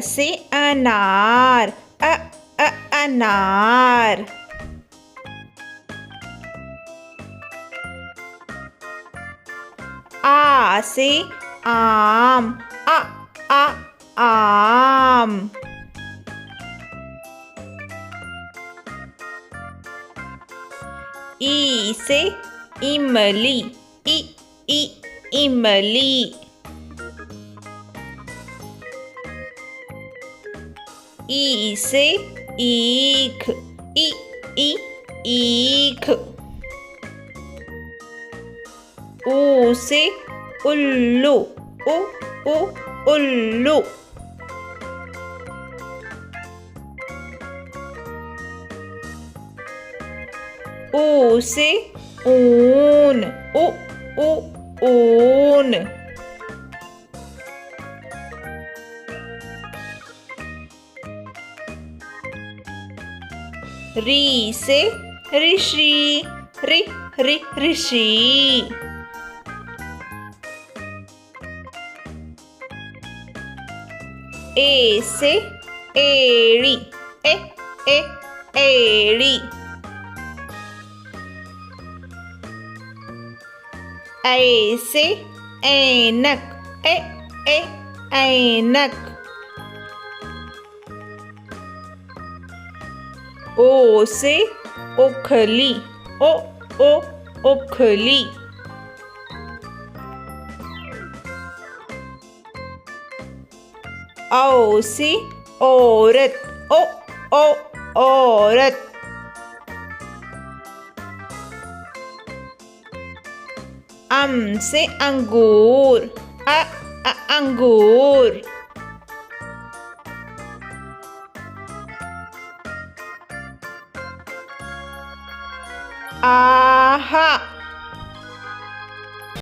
से अनार, अनार। आ से आम, आम। ई से इमली, इमली। ई से ईख, ईख। ऊ से उल्लू, उल्लू। ऊ से ऊन, ऊन। री से ऋषि, ऋषि। ए से एड़ी, एड़ी। ऐ से ऐनक, ऐनक। ओ से ओखली, ओखली। औ से औरत, औरत। अम से अंगूर, अंगूर। आहा,